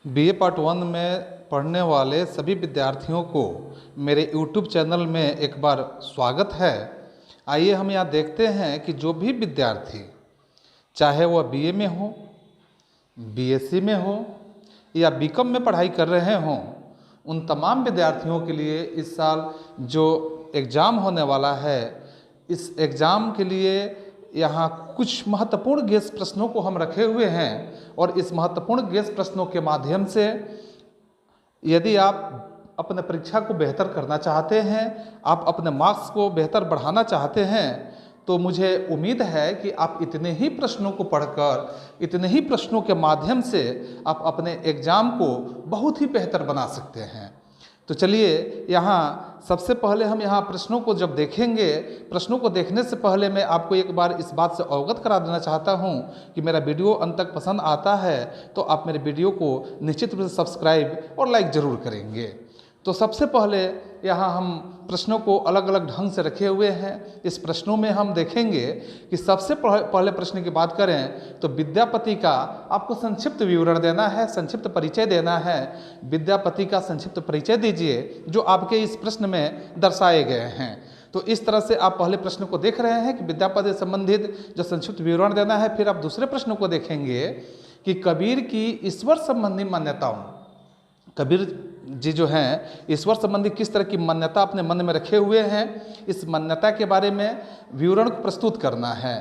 BA part 1 में पढ़ने वाले सभी विद्यार्थियों को मेरे यूट्यूब चैनल में एक बार स्वागत है। आइए हम यहाँ देखते हैं कि जो भी विद्यार्थी, चाहे वह बीए में हो, बीएससी में हो या बीकॉम में पढ़ाई कर रहे हों, उन तमाम विद्यार्थियों के लिए इस साल जो एग्ज़ाम होने वाला है, इस एग्ज़ाम के लिए यहाँ कुछ महत्वपूर्ण गेस प्रश्नों को हम रखे हुए हैं और इस महत्वपूर्ण गेस प्रश्नों के माध्यम से यदि आप अपने परीक्षा को बेहतर करना चाहते हैं, आप अपने मार्क्स को बेहतर बढ़ाना चाहते हैं, तो मुझे उम्मीद है कि आप इतने ही प्रश्नों को पढ़कर, इतने ही प्रश्नों के माध्यम से आप अपने एग्ज़ाम को बहुत ही बेहतर बना सकते हैं। तो चलिए यहाँ सबसे पहले हम यहाँ प्रश्नों को जब देखेंगे, प्रश्नों को देखने से पहले मैं आपको एक बार इस बात से अवगत करा देना चाहता हूँ कि मेरा वीडियो अंत तक पसंद आता है तो आप मेरे वीडियो को निश्चित रूप से सब्सक्राइब और लाइक ज़रूर करेंगे। तो सबसे पहले यहाँ हम प्रश्नों को अलग अलग ढंग से रखे हुए हैं। इस प्रश्नों में हम देखेंगे कि सबसे पहले प्रश्न की बात करें तो विद्यापति का आपको संक्षिप्त विवरण देना है, संक्षिप्त परिचय देना है। विद्यापति का संक्षिप्त परिचय दीजिए जो आपके इस प्रश्न में दर्शाए गए हैं। तो इस तरह से आप पहले प्रश्न को देख रहे हैं कि विद्यापति से संबंधित जो संक्षिप्त विवरण देना है। फिर आप दूसरे प्रश्न को देखेंगे कि कबीर की ईश्वर संबंधी मान्यताओं, कबीर जी जो हैं ईश्वर संबंधी किस तरह की मान्यता अपने मन में रखे हुए हैं, इस मान्यता के बारे में विवरण को प्रस्तुत करना है।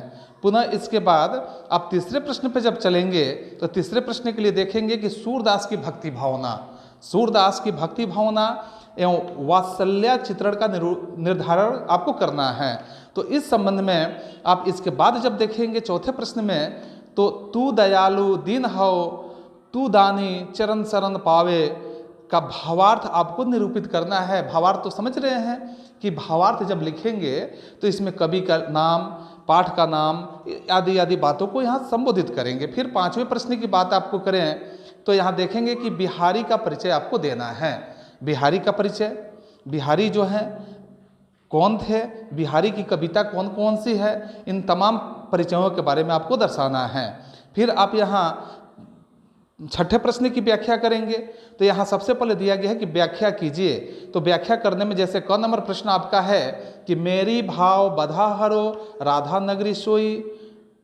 पुनः इसके बाद आप तीसरे प्रश्न पर जब चलेंगे तो तीसरे प्रश्न के लिए देखेंगे कि सूरदास की भक्ति भावना, सूरदास की भक्ति भावना एवं वात्सल्य चित्रण का निर्धारण आपको करना है। तो इस संबंध में आप इसके बाद जब देखेंगे चौथे प्रश्न में तो तू दयालु दीन हो, तू दानी चरण शरण पावे का भावार्थ आपको निरूपित करना है। भावार्थ तो समझ रहे हैं कि भावार्थ जब लिखेंगे तो इसमें कवि का नाम, पाठ का नाम आदि आदि बातों को यहाँ संबोधित करेंगे। फिर पांचवें प्रश्न की बात आपको करें तो यहाँ देखेंगे कि बिहारी का परिचय आपको देना है। बिहारी का परिचय, बिहारी जो है कौन थे, बिहारी की कविता कौन कौन सी है, इन तमाम परिचयों के बारे में आपको दर्शाना है। फिर आप यहाँ छठे प्रश्न की व्याख्या करेंगे तो यहाँ सबसे पहले दिया गया है कि व्याख्या कीजिए। तो व्याख्या करने में जैसे क नंबर प्रश्न आपका है कि मेरी भाव बधा हरो राधा नगरी सोई,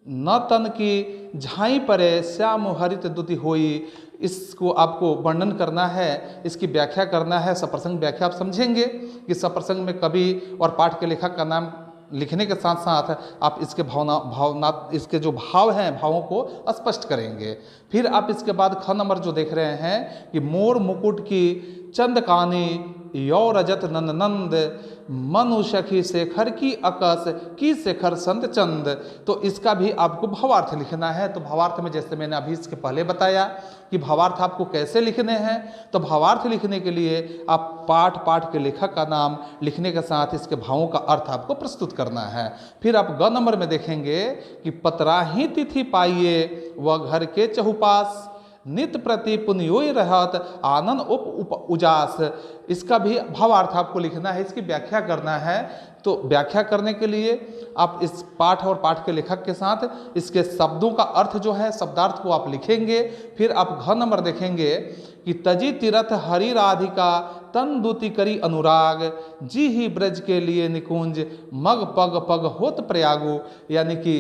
न तन की झाई परे श्याम हरित दुति होई। इसको आपको वर्णन करना है, इसकी व्याख्या करना है। सप्रसंग व्याख्या आप समझेंगे कि सप्रसंग में कवि और पाठ के लेखक का नाम लिखने के साथ साथ आप इसके भावना इसके जो भाव हैं, भावों को स्पष्ट करेंगे। फिर आप इसके बाद ख नंबर जो देख रहे हैं कि मोर मुकुट की चंद कानी यौ रजत नंद नंद, मनु सखी शेखर की अकस की शेखर संत चंद। तो इसका भी आपको भावार्थ लिखना है। तो भावार्थ में जैसे मैंने अभी इसके पहले बताया कि भावार्थ आपको कैसे लिखने हैं, तो भावार्थ लिखने के लिए आप पाठ के लेखक का नाम लिखने के साथ इसके भावों का अर्थ आपको प्रस्तुत करना है। फिर आप ग नंबर में देखेंगे कि पतराही तिथि पाइए व घर के चहुपास, नित प्रति पुण्योई रहत आनंद उप उजास। इसका भी भावार्थ आपको लिखना है, इसकी व्याख्या करना है। तो व्याख्या करने के लिए आप इस पाठ और पाठ के लेखक के साथ इसके शब्दों का अर्थ जो है, शब्दार्थ को आप लिखेंगे। फिर आप घ नंबर देखेंगे कि तजी तीरथ हरि राधिका तन दूती करी अनुराग, जी ही ब्रज के लिए निकुंज मग पग पग होत प्रयागु। यानी कि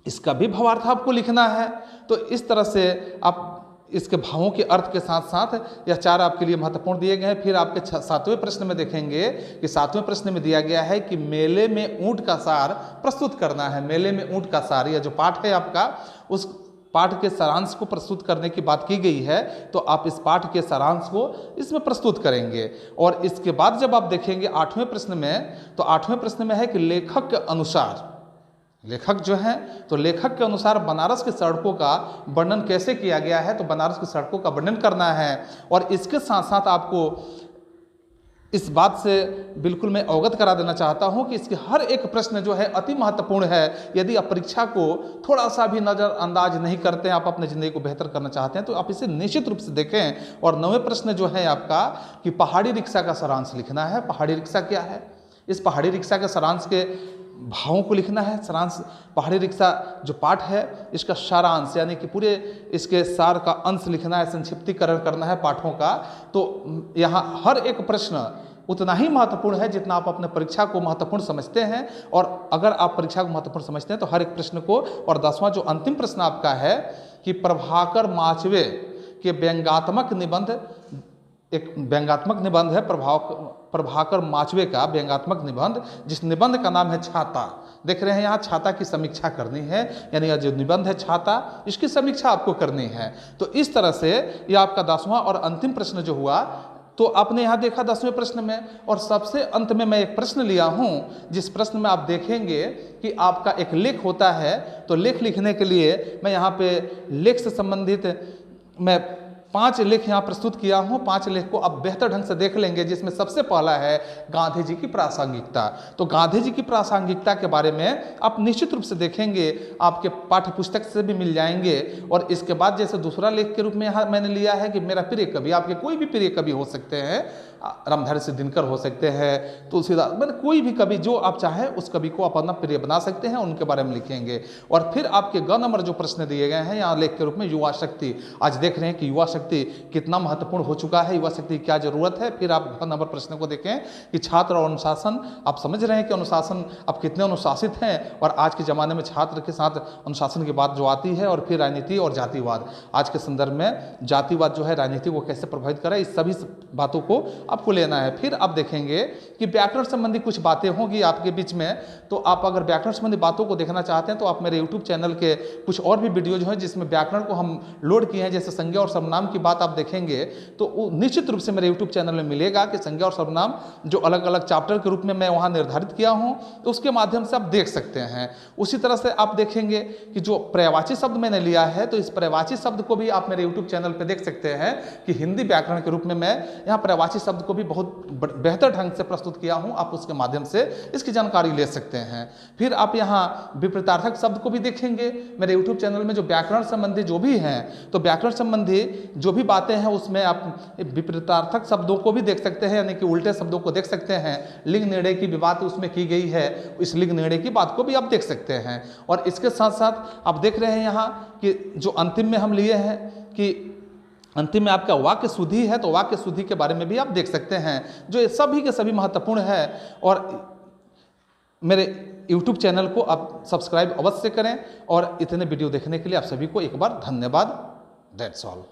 इसका भी भावार्थ आपको लिखना है। तो इस तरह से आप इसके भावों के अर्थ के साथ साथ यह चार आपके लिए महत्वपूर्ण दिए गए हैं। फिर आपके सातवें प्रश्न में देखेंगे कि सातवें प्रश्न में दिया गया है कि मेले में ऊंट का सार प्रस्तुत करना है। मेले में ऊंट का सार, यह जो पाठ है आपका, उस पाठ के सारांश को प्रस्तुत करने की बात की गई है। तो आप इस पाठ के सारांश को इसमें प्रस्तुत करेंगे। और इसके बाद जब आप देखेंगे आठवें प्रश्न में, तो आठवें प्रश्न में है कि लेखक के अनुसार, लेखक जो है तो लेखक के अनुसार बनारस की सड़कों का वर्णन कैसे किया गया है। तो बनारस की सड़कों का वर्णन करना है। और इसके साथ साथ आपको इस बात से बिल्कुल मैं अवगत करा देना चाहता हूं कि इसके हर एक प्रश्न जो है अति महत्वपूर्ण है। यदि आप परीक्षा को थोड़ा सा भी नज़रअंदाज नहीं करते हैं, आप अपने ज़िंदगी को बेहतर करना चाहते हैं, तो आप इसे निश्चित रूप से देखें। और 9वें प्रश्न जो है आपका कि पहाड़ी रिक्शा का सारांश लिखना है। पहाड़ी रिक्शा क्या है, इस पहाड़ी रिक्शा के सारांश के भावों को लिखना है। सारांश पहाड़ी रिक्शा जो पाठ है इसका सारांश यानी कि पूरे इसके सार का अंश लिखना है, संक्षिप्तीकरण करना है पाठों का। तो यहाँ हर एक प्रश्न उतना ही महत्वपूर्ण है जितना आप अपने परीक्षा को महत्वपूर्ण समझते हैं। और अगर आप परीक्षा को महत्वपूर्ण समझते हैं तो हर एक प्रश्न को, और 10वां जो अंतिम प्रश्न आपका है कि प्रभाकर माचवे के व्यंग्यात्मक निबंध, एक व्यंग्यात्मक निबंध है प्रभाकर माचवे का व्यंग्यात्मक निबंध, जिस निबंध का नाम है छाता। देख रहे हैं यहाँ छाता की समीक्षा करनी है, यानी यह जो निबंध है छाता, इसकी समीक्षा आपको करनी है। तो इस तरह से यह आपका 10वां और अंतिम प्रश्न जो हुआ, तो आपने यहाँ देखा 10वें प्रश्न में। और सबसे अंत में मैं एक प्रश्न लिया हूँ जिस प्रश्न में आप देखेंगे कि आपका एक लेख होता है। तो लेख लिखने के लिए मैं यहाँ पे लेख से संबंधित मैं 5 लेख यहाँ प्रस्तुत किया हूँ। 5 लेख को आप बेहतर ढंग से देख लेंगे, जिसमें सबसे पहला है गांधी जी की प्रासंगिकता। तो गांधी जी की प्रासंगिकता के बारे में आप निश्चित रूप से देखेंगे, आपके पाठ्य पुस्तक से भी मिल जाएंगे। और इसके बाद जैसे दूसरा लेख के रूप में यहाँ मैंने लिया है कि मेरा प्रिय कवि, आपके कोई भी प्रिय कवि हो सकते हैं, रामधारी सिंह दिनकर हो सकते हैं, तुलसीदास, मतलब कोई भी कवि जो आप चाहें उस कवि को आप अपना प्रिय बना सकते हैं, उनके बारे में लिखेंगे। और फिर आपके ग नंबर जो प्रश्न दिए गए हैं यहाँ लेख के रूप में युवा शक्ति। आज देख रहे हैं कि युवा शक्ति कितना महत्वपूर्ण हो चुका है, युवा शक्ति की क्या जरूरत है। फिर आप ग नंबर प्रश्न को देखें कि छात्र और अनुशासन। आप समझ रहे हैं कि अनुशासन आप कितने अनुशासित हैं, और आज के ज़माने में छात्र के साथ अनुशासन की बात जो आती है। और फिर राजनीति और जातिवाद, आज के संदर्भ में जातिवाद जो है राजनीति को कैसे प्रभावित करे, इस सभी बातों को आपको लेना है। फिर आप देखेंगे कि व्याकरण संबंधी कुछ बातें होंगी आपके बीच में। तो आप अगर व्याकरण संबंधी बातों को देखना चाहते हैं तो आप मेरे YouTube चैनल के कुछ और भी वीडियोज हैं जिसमें व्याकरण को हम लोड किए हैं। जैसे संज्ञा और सर्वनाम की बात आप देखेंगे तो निश्चित रूप से मेरे YouTube चैनल में मिलेगा कि संज्ञा और सर्वनाम जो अलग अलग चैप्टर के रूप में मैं वहाँ निर्धारित किया हूँ, तो उसके माध्यम से आप देख सकते हैं। उसी तरह से आप देखेंगे कि जो पर्यायवाची शब्द मैंने लिया है, तो इस पर्यायवाची शब्द को भी आप मेरे YouTube चैनल पर देख सकते हैं कि हिंदी व्याकरण के रूप में मैं यहाँ पर्यायवाची शब्द को भी बहुत बेहतर ढंग से प्रस्तुत किया हूं। आप उसके माध्यम से इसकी जानकारी ले सकते हैं। फिर आप यहाँ विपरीतार्थक शब्द को भी देखेंगे मेरे YouTube चैनल में। जो व्याकरण संबंधी जो भी हैं, तो व्याकरण संबंधी जो भी बातें हैं उसमें आप विपरीतार्थक शब्दों को भी देख सकते हैं, यानी कि उल्टे शब्दों को देख सकते हैं। लिंग निर्णय की भी बात उसमें की गई है, इस लिंग निर्णय की बात को भी आप देख सकते हैं। और इसके साथ साथ आप देख रहे हैं यहाँ कि जो अंतिम में हम लिए हैं कि अंतिम में आपका वाक्य शुद्धि है, तो वाक्य शुद्धि के बारे में भी आप देख सकते हैं, जो ये सभी के सभी महत्वपूर्ण है। और मेरे YouTube चैनल को आप सब्सक्राइब अवश्य करें। और इतने वीडियो देखने के लिए आप सभी को एक बार धन्यवाद। That's all.